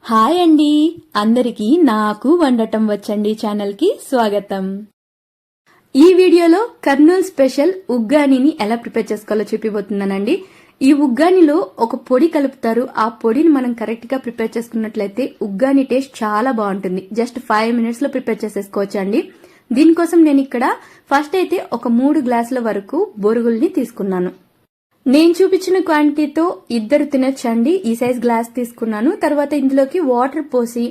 Hi అండి, అందరికీ నాకు వండటం వచ్చండి ఛానల్ కి స్వాగతం. ఈ వీడియోలో కర్నూలు స్పెషల్ ఉగ్గానిని ఎలా ప్రిపేర్ చేసుకోవాలో చూపిపోతున్నానండి. ఈ ఉగ్గానిలో ఒక పొడి కలుపుతారు. ఆ పొడిని మనం కరెక్ట్ గా ప్రిపేర్ చేసుకున్నట్లయితే ఉగ్గాని టేస్ట్ చాలా బాగుంటుంది. జస్ట్ 5 minutes లో ప్రిపేర్ చేసేసుకోవచ్చండి. దీనికోసం నేను ఇక్కడ ఫస్ట్ అయితే ఒక 3 గ్లాసుల వరకు బొరుగుల్ని తీసుకున్నాను. నేను చూపించిన క్వాంటిటీతో ఇద్దరు తినొచ్చండి. ఈ సైజ్ గ్లాస్ తీసుకున్నాను. తర్వాత ఇందులోకి వాటర్ పోసి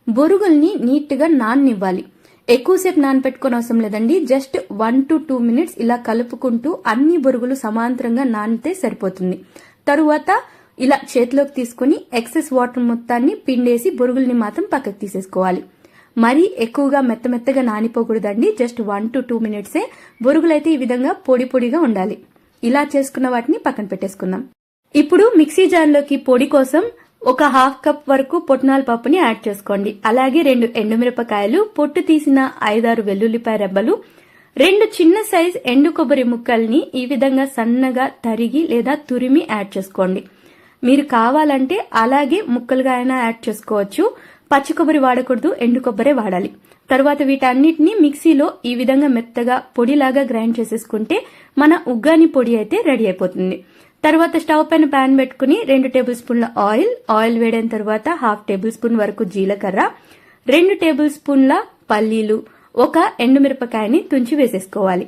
బొరుగుల్ని నీట్ గా నాననివ్వాలి. ఎక్కువసేపు నానపెట్టుకోని అవసరం లేదండి. జస్ట్ 1 to 2 minutes ఇలా కలుపుకుంటూ అన్ని బొరుగులు సమాంతరంగా నానితే సరిపోతుంది. తరువాత ఇలా చేతిలోకి తీసుకుని ఎక్సెస్ వాటర్ మొత్తాన్ని పిండేసి బొరుగుల్ని మాత్రం పక్కకు తీసేసుకోవాలి. మరీ ఎక్కువగా మెత్తగా నానిపోకూడదండి. జస్ట్ 1 to 2 minutes బొరుగులైతే ఈ విధంగా పొడి పొడిగా ఉండాలి. ఇలా చేసుకున్న వాటిని పక్కన పెట్టేసుకుందాం. ఇప్పుడు మిక్సీ జార్లోకి పొడి కోసం ఒక 1/2 cup వరకు పొట్నాల పప్పుని యాడ్ చేసుకోండి. అలాగే 2 ఎండుమిరపకాయలు, పొట్టు తీసిన 5-6 వెల్లుల్లిపాయ రెబ్బలు, 2 చిన్న సైజ్ ఎండు కొబ్బరి ముక్కల్ని ఈ విధంగా సన్నగా తరిగి లేదా తురిమి యాడ్ చేసుకోండి. మీరు కావాలంటే అలాగే ముక్కలుగా అయినా యాడ్ చేసుకోవచ్చు. పచ్చి కొబ్బరి వాడకూడదు, ఎండు కొబ్బరే వాడాలి. తర్వాత వీటన్నిటిని మిక్సీలో ఈ విధంగా మెత్తగా పొడిలాగా గ్రైండ్ చేసేసుకుంటే మన ఉగ్గాని పొడి అయితే రెడీ అయిపోతుంది. తర్వాత స్టవ్ పైన ప్యాన్ పెట్టుకుని 2 టేబుల్ స్పూన్ల ఆయిల్ వేడైన తర్వాత 1/2 టేబుల్ స్పూన్ వరకు జీలకర్ర, 2 టేబుల్ స్పూన్ల పల్లీలు, 1 ఎండుమిరపకాయని తుంచి వేసేసుకోవాలి.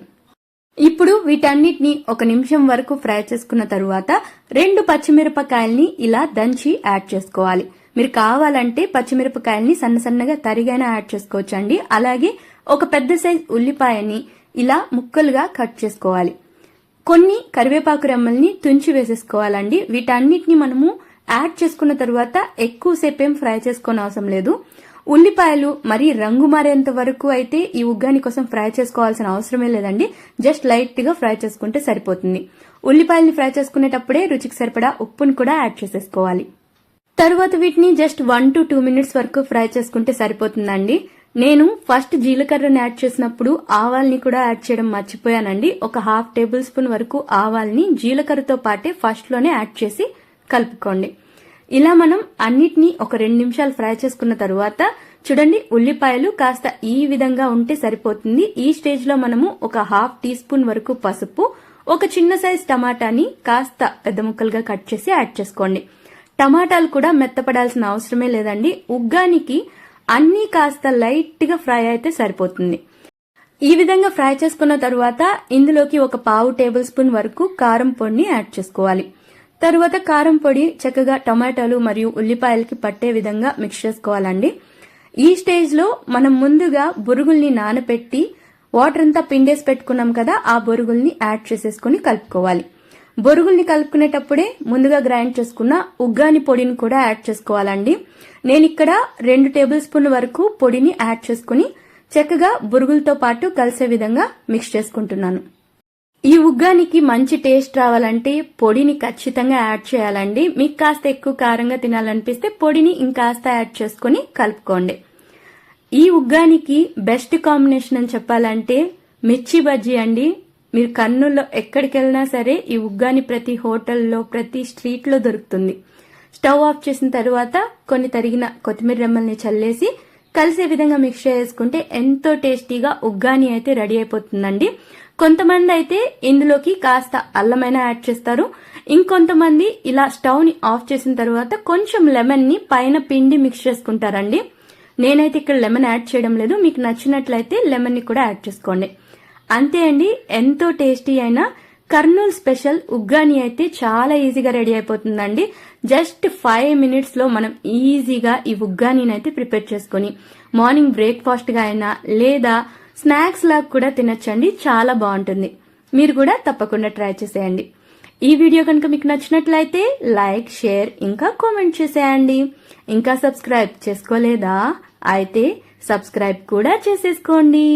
ఇప్పుడు వీటన్నిటిని 1 నిమిషం వరకు ఫ్రై చేసుకున్న తరువాత 2 పచ్చిమిరపకాయల్ని ఇలా దంచి యాడ్ చేసుకోవాలి. మీరు కావాలంటే పచ్చిమిరపకాయల్ని సన్నగా తరిగైనా యాడ్ చేసుకోవచ్చండి. అలాగే ఒక పెద్ద సైజ్ ఉల్లిపాయని ఇలా ముక్కలుగా కట్ చేసుకోవాలి. కొన్ని కరివేపాకు రెమ్మల్ని తుంచి వేసేసుకోవాలండి. వీటన్నిటిని మనము యాడ్ చేసుకున్న తరువాత ఎక్కువసేపు ఏం ఫ్రై చేసుకోని అవసరం లేదు. ఉల్లిపాయలు మరీ రంగు మారేంత వరకు అయితే ఈ ఉగ్గాని కోసం ఫ్రై చేసుకోవాల్సిన అవసరమే లేదండి. జస్ట్ లైట్ గా ఫ్రై చేసుకుంటే సరిపోతుంది. ఉల్లిపాయల్ని ఫ్రై చేసుకునేటప్పుడే రుచికి సరిపడా ఉప్పును కూడా యాడ్ చేసేసుకోవాలి. తరువాత వీటిని జస్ట్ 1 to 2 minutes వరకు ఫ్రై చేసుకుంటే సరిపోతుందండి. నేను ఫస్ట్ జీలకర్రని యాడ్ చేసినప్పుడు ఆవాల్ని కూడా యాడ్ చేయడం మర్చిపోయానండి. ఒక 1/2 టేబుల్ స్పూన్ వరకు ఆవాల్ని జీలకర్రతో పాటే ఫస్ట్ లోనే యాడ్ చేసి కలుపుకోండి. ఇలా మనం అన్నిటినీ ఒక 2 నిమిషాలు ఫ్రై చేసుకున్న తరువాత చూడండి, ఉల్లిపాయలు కాస్త ఈ విధంగా ఉంటే సరిపోతుంది. ఈ స్టేజ్ లో మనము ఒక 1/2 టీ స్పూన్ వరకు పసుపు, ఒక చిన్న సైజ్ టమాటాని కాస్త పెద్ద ముక్కలుగా కట్ చేసి యాడ్ చేసుకోండి. టమాటాలు కూడా మెత్తపడాల్సిన అవసరమే లేదండి. ఉగ్గానికి అన్ని కాస్త లైట్ గా ఫ్రై అయితే సరిపోతుంది. ఈ విధంగా ఫ్రై చేసుకున్న తరువాత ఇందులోకి ఒక 1/2 టేబుల్ స్పూన్ వరకు కారం పొడిని యాడ్ చేసుకోవాలి. తరువాత కారం పొడి చక్కగా టమాటాలు మరియు ఉల్లిపాయలకి పట్టే విధంగా మిక్స్ చేసుకోవాలండి. ఈ స్టేజ్ లో మనం ముందుగా బొరుగుల్ని నానపెట్టి వాటర్ అంతా పిండేసి పెట్టుకున్నాం కదా, ఆ బొరుగుల్ని యాడ్ చేసేసుకుని కలుపుకోవాలి. బొరుగుల్ని కలుపుకునేటప్పుడే ముందుగా గ్రైండ్ చేసుకున్న ఉగ్గాని పొడిని కూడా యాడ్ చేసుకోవాలండి. నేను ఇక్కడ 2 టేబుల్ స్పూన్ల వరకు పొడిని యాడ్ చేసుకుని చక్కగా బొరుగులతో పాటు కలిసే విధంగా మిక్స్ చేసుకుంటున్నాను. ఈ ఉగ్గానికి మంచి టేస్ట్ రావాలంటే పొడిని ఖచ్చితంగా యాడ్ చేయాలండి. మీకు కాస్త ఎక్కువ కారంగా తినాలనిపిస్తే పొడిని ఇంకాస్త యాడ్ చేసుకుని కలుపుకోండి. ఈ ఉగ్గానికి బెస్ట్ కాంబినేషన్ అని చెప్పాలంటే మిర్చి బజ్జీ అండి. మీరు కర్నూలులో ఎక్కడికి వెళ్ళినా సరే ఈ ఉగ్గాని ప్రతి హోటల్లో, ప్రతి స్ట్రీట్ లో దొరుకుతుంది. స్టవ్ ఆఫ్ చేసిన తరువాత కొన్ని తరిగిన కొత్తిమీర రెమ్మల్ని చల్లేసి కలిసే విధంగా మిక్స్ చేసుకుంటే ఎంతో టేస్టీగా ఉగ్గాని అయితే రెడీ అయిపోతుందండి. కొంతమంది అయితే ఇందులోకి కాస్త అల్లమైనా యాడ్ చేస్తారు. ఇంకొంతమంది ఇలా స్టవ్ ని ఆఫ్ చేసిన తర్వాత కొంచెం లెమన్ ని పైన పిండి మిక్స్ చేసుకుంటారండి. నేనైతే ఇక్కడ లెమన్ యాడ్ చేయడం లేదు. మీకు నచ్చినట్లయితే లెమన్ ని కూడా యాడ్ చేసుకోండి. అంతే అండి, ఎంతో టేస్టీ అయిన కర్నూలు స్పెషల్ ఉగ్గాని అయితే చాలా ఈజీగా రెడీ అయిపోతుందండి. జస్ట్ 5 minutes లో మనం ఈజీగా ఈ ఉగ్గానిని అయితే ప్రిపేర్ చేసుకుని మార్నింగ్ బ్రేక్ఫాస్ట్ గా అయినా లేదా స్నాక్స్ లాగా కూడా తినొచ్చండి. చాలా బాగుంటుంది. మీరు కూడా తప్పకుండా ట్రై చేసేయండి. ఈ వీడియో కనుక మీకు నచ్చినట్లయితే లైక్, షేర్ ఇంకా కామెంట్ చేసేయండి. ఇంకా సబ్స్క్రైబ్ చేసుకోలేదా? అయితే సబ్స్క్రైబ్ కూడా చేసేసుకోండి.